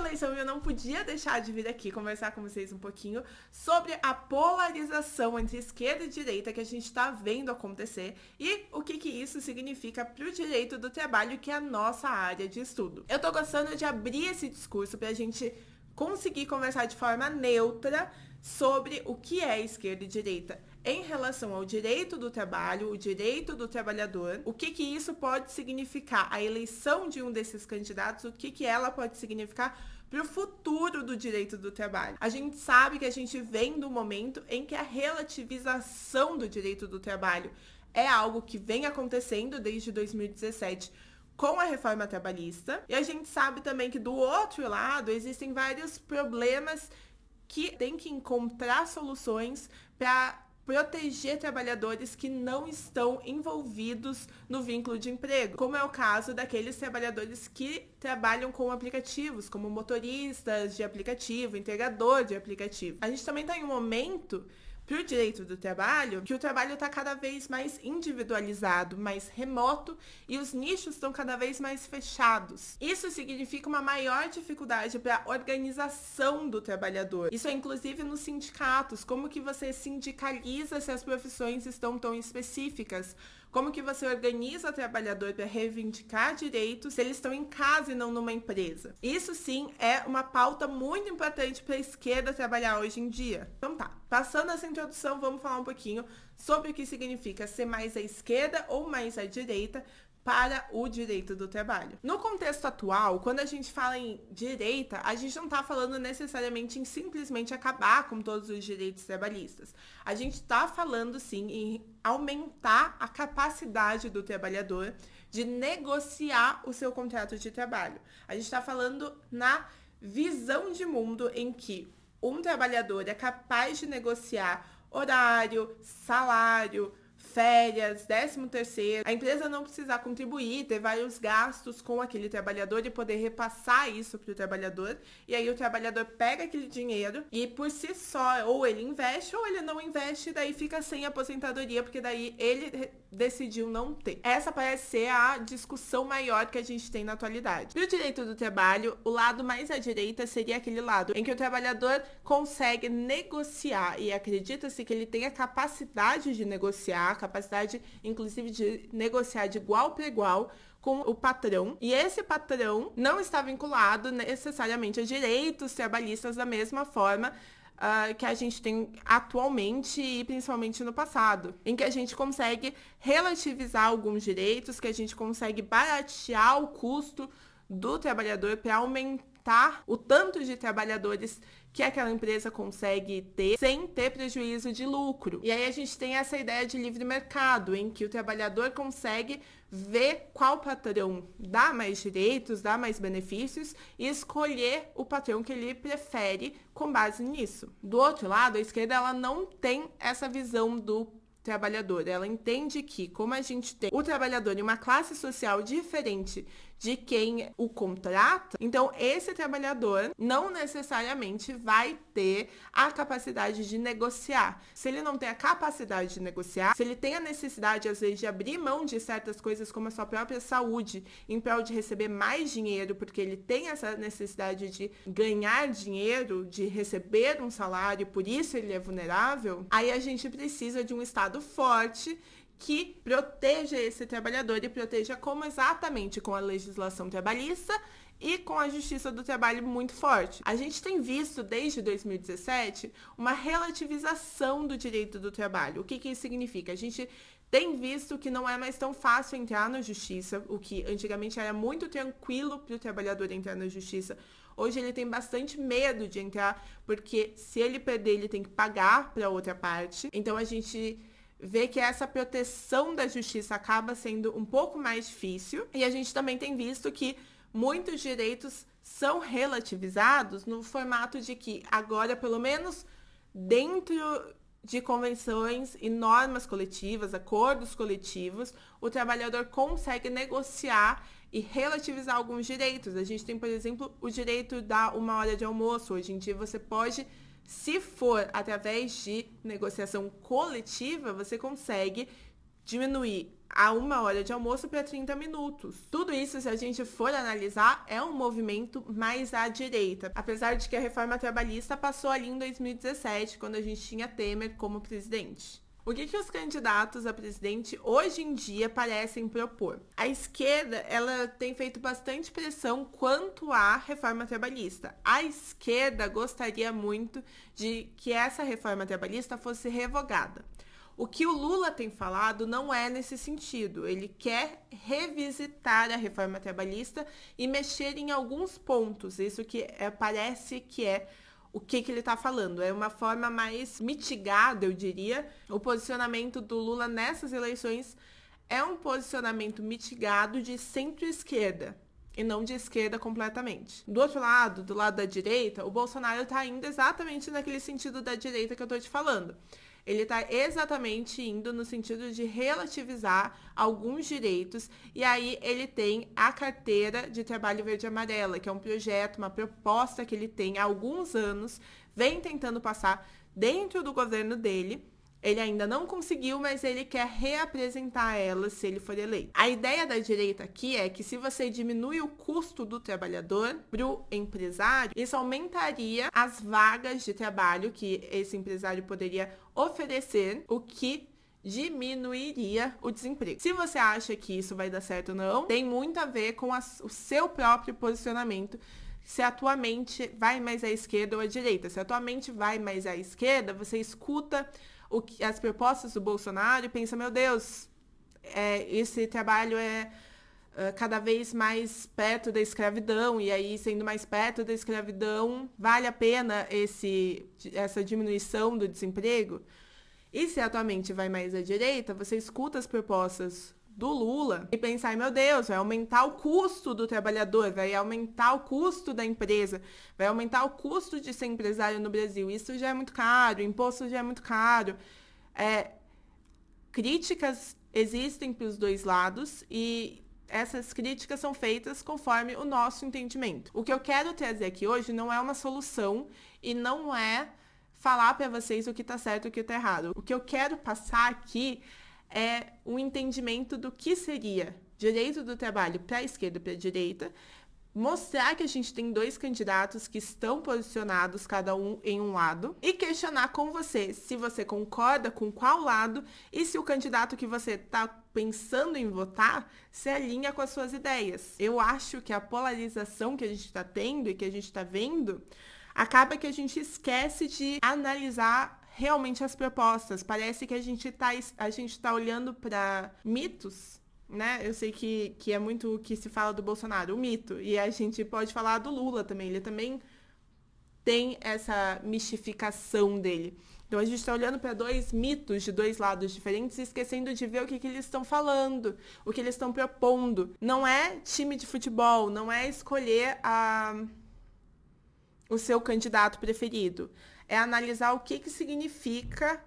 eleição e eu não podia deixar de vir aqui conversar com vocês um pouquinho sobre a polarização entre esquerda e direita que a gente está vendo acontecer e o que isso significa para o direito do trabalho, que é a nossa área de estudo. Eu tô gostando de abrir esse discurso para a gente conseguir conversar de forma neutra sobre o que é esquerda e direita em relação ao direito do trabalho, o direito do trabalhador, o que isso pode significar, a eleição de um desses candidatos, o que ela pode significar para o futuro do direito do trabalho. A gente sabe que a gente vem do momento em que a relativização do direito do trabalho é algo que vem acontecendo desde 2017, com a reforma trabalhista, e a gente sabe também que do outro lado existem vários problemas que tem que encontrar soluções para proteger trabalhadores que não estão envolvidos no vínculo de emprego, como é o caso daqueles trabalhadores que trabalham com aplicativos, como motoristas de aplicativo, entregador de aplicativo. A gente também está em um momento para o direito do trabalho, que o trabalho está cada vez mais individualizado, mais remoto, e os nichos estão cada vez mais fechados. Isso significa uma maior dificuldade para a organização do trabalhador. Isso é inclusive nos sindicatos, como que você sindicaliza se as profissões estão tão específicas, como que você organiza o trabalhador para reivindicar direitos se eles estão em casa e não numa empresa. Isso sim é uma pauta muito importante para a esquerda trabalhar hoje em dia. Então tá, passando essa introdução, vamos falar um pouquinho sobre o que significa ser mais à esquerda ou mais à direita para o direito do trabalho. No contexto atual, quando a gente fala em direita, a gente não está falando necessariamente em simplesmente acabar com todos os direitos trabalhistas. A gente está falando, sim, em aumentar a capacidade do trabalhador de negociar o seu contrato de trabalho. A gente está falando na visão de mundo em que um trabalhador é capaz de negociar horário, salário, férias, 13º, a empresa não precisar contribuir, ter vários gastos com aquele trabalhador e poder repassar isso para o trabalhador, e aí o trabalhador pega aquele dinheiro e por si só, ou ele investe ou ele não investe, daí fica sem aposentadoria, porque daí ele decidiu não ter. Essa parece ser a discussão maior que a gente tem na atualidade. Para o direito do trabalho, o lado mais à direita seria aquele lado em que o trabalhador consegue negociar, e acredita-se que ele tem a capacidade de negociar, capacidade, inclusive, de negociar de igual para igual com o patrão, e esse patrão não está vinculado necessariamente a direitos trabalhistas da mesma forma que a gente tem atualmente e principalmente no passado, em que a gente consegue relativizar alguns direitos, que a gente consegue baratear o custo do trabalhador para aumentar o tanto de trabalhadores que aquela empresa consegue ter sem ter prejuízo de lucro. E aí a gente tem essa ideia de livre mercado, em que o trabalhador consegue ver qual patrão dá mais direitos, dá mais benefícios e escolher o patrão que ele prefere com base nisso. Do outro lado, a esquerda ela não tem essa visão do trabalhador. Ela entende que, como a gente tem o trabalhador em uma classe social diferente de quem o contrata, então esse trabalhador não necessariamente vai ter a capacidade de negociar. Se ele não tem a capacidade de negociar, se ele tem a necessidade, às vezes, de abrir mão de certas coisas como a sua própria saúde em prol de receber mais dinheiro, porque ele tem essa necessidade de ganhar dinheiro, de receber um salário, por isso ele é vulnerável, aí a gente precisa de um Estado forte que proteja esse trabalhador e proteja exatamente com a legislação trabalhista e com a justiça do trabalho muito forte. A gente tem visto desde 2017 uma relativização do direito do trabalho. O que isso significa? A gente tem visto que não é mais tão fácil entrar na justiça, o que antigamente era muito tranquilo para o trabalhador entrar na justiça. Hoje ele tem bastante medo de entrar, porque se ele perder, ele tem que pagar para outra parte. Então a gente vê que essa proteção da justiça acaba sendo um pouco mais difícil. E a gente também tem visto que muitos direitos são relativizados no formato de que agora, pelo menos dentro de convenções e normas coletivas, acordos coletivos, o trabalhador consegue negociar e relativizar alguns direitos. A gente tem, por exemplo, o direito da 1 hora de almoço. Hoje em dia você pode, se for através de negociação coletiva, você consegue diminuir a 1 hora de almoço para 30 minutos. Tudo isso, se a gente for analisar, é um movimento mais à direita. Apesar de que a reforma trabalhista passou ali em 2017, quando a gente tinha Temer como presidente. O que os candidatos a presidente hoje em dia parecem propor? A esquerda, ela tem feito bastante pressão quanto à reforma trabalhista. A esquerda gostaria muito de que essa reforma trabalhista fosse revogada. O que o Lula tem falado não é nesse sentido. Ele quer revisitar a reforma trabalhista e mexer em alguns pontos. Isso que parece que é o que ele está falando. É uma forma mais mitigada, eu diria. O posicionamento do Lula nessas eleições é um posicionamento mitigado de centro-esquerda e não de esquerda completamente. Do outro lado, do lado da direita, o Bolsonaro está indo exatamente naquele sentido da direita que eu estou te falando. Ele está exatamente indo no sentido de relativizar alguns direitos, e aí ele tem a carteira de trabalho verde e amarela, que é um projeto, uma proposta que ele tem há alguns anos, vem tentando passar dentro do governo dele. Ele ainda não conseguiu, mas ele quer reapresentar ela se ele for eleito. A ideia da direita aqui é que se você diminui o custo do trabalhador para o empresário, isso aumentaria as vagas de trabalho que esse empresário poderia oferecer, o que diminuiria o desemprego. Se você acha que isso vai dar certo ou não, tem muito a ver com o seu próprio posicionamento. Se a tua mente vai mais à esquerda ou à direita. Se a tua mente vai mais à esquerda, você escuta as propostas do Bolsonaro e pensa, meu Deus, esse trabalho é cada vez mais perto da escravidão, e aí, sendo mais perto da escravidão, vale a pena essa diminuição do desemprego? E se a tua mente vai mais à direita, você escuta as propostas do Lula e pensar, meu Deus, vai aumentar o custo do trabalhador, vai aumentar o custo da empresa, vai aumentar o custo de ser empresário no Brasil. Isso já é muito caro, imposto já é muito caro. Críticas existem para os dois lados e essas críticas são feitas conforme o nosso entendimento. O que eu quero trazer aqui hoje não é uma solução e não é falar para vocês o que está certo e o que está errado. O que eu quero passar aqui é um entendimento do que seria direito do trabalho para a esquerda e para a direita, mostrar que a gente tem dois candidatos que estão posicionados, cada um em um lado, e questionar com você se você concorda com qual lado e se o candidato que você está pensando em votar se alinha com as suas ideias. Eu acho que a polarização que a gente está tendo e que a gente está vendo acaba que a gente esquece de analisar realmente as propostas. Parece que a gente tá olhando para mitos, né? Eu sei que é muito o que se fala do Bolsonaro, o mito. E a gente pode falar do Lula também. Ele também tem essa mistificação dele. Então a gente está olhando para dois mitos de dois lados diferentes e esquecendo de ver o que eles estão falando, o que eles estão propondo. Não é time de futebol, não é escolher o seu candidato preferido. É analisar o que significa,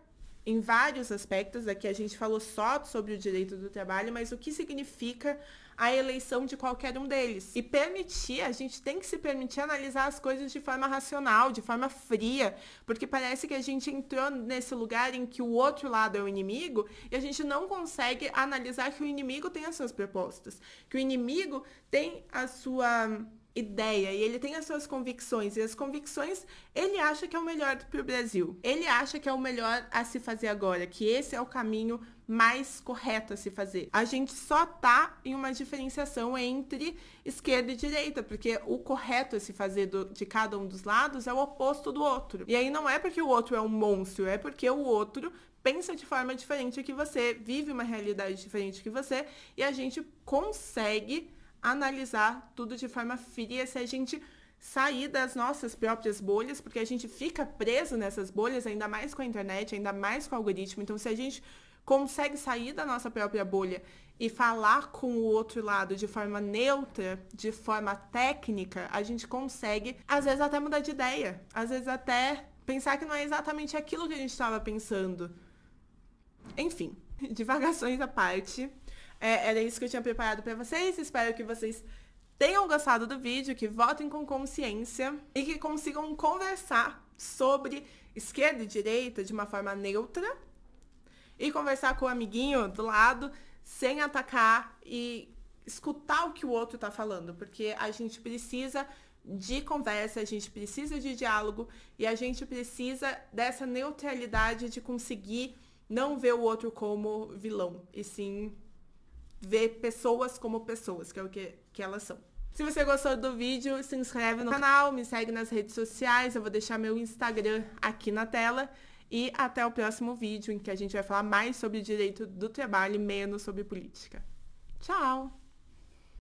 em vários aspectos, aqui a gente falou só sobre o direito do trabalho, mas o que significa a eleição de qualquer um deles. E a gente tem que se permitir analisar as coisas de forma racional, de forma fria, porque parece que a gente entrou nesse lugar em que o outro lado é o inimigo e a gente não consegue analisar que o inimigo tem as suas propostas, que o inimigo tem a sua ideia e ele tem as suas convicções, e as convicções ele acha que é o melhor para o Brasil, ele acha que é o melhor a se fazer agora, que esse é o caminho mais correto a se fazer. A gente só tá em uma diferenciação entre esquerda e direita, porque o correto a se fazer de cada um dos lados é o oposto do outro. E aí não é porque o outro é um monstro, é porque o outro pensa de forma diferente que você, vive uma realidade diferente que você, e a gente consegue analisar tudo de forma fria se a gente sair das nossas próprias bolhas, porque a gente fica preso nessas bolhas, ainda mais com a internet, ainda mais com o algoritmo. Então, se a gente consegue sair da nossa própria bolha e falar com o outro lado de forma neutra, de forma técnica, a gente consegue, às vezes, até mudar de ideia. Às vezes, até pensar que não é exatamente aquilo que a gente estava pensando. Enfim, divagações à parte. Era isso que eu tinha preparado para vocês. Espero que vocês tenham gostado do vídeo, que votem com consciência e que consigam conversar sobre esquerda e direita de uma forma neutra e conversar com o amiguinho do lado, sem atacar e escutar o que o outro tá falando, porque a gente precisa de conversa, a gente precisa de diálogo e a gente precisa dessa neutralidade de conseguir não ver o outro como vilão, e sim ver pessoas como pessoas, que é o que elas são. Se você gostou do vídeo, se inscreve no canal, me segue nas redes sociais, eu vou deixar meu Instagram aqui na tela. E até o próximo vídeo, em que a gente vai falar mais sobre o direito do trabalho e menos sobre política. Tchau!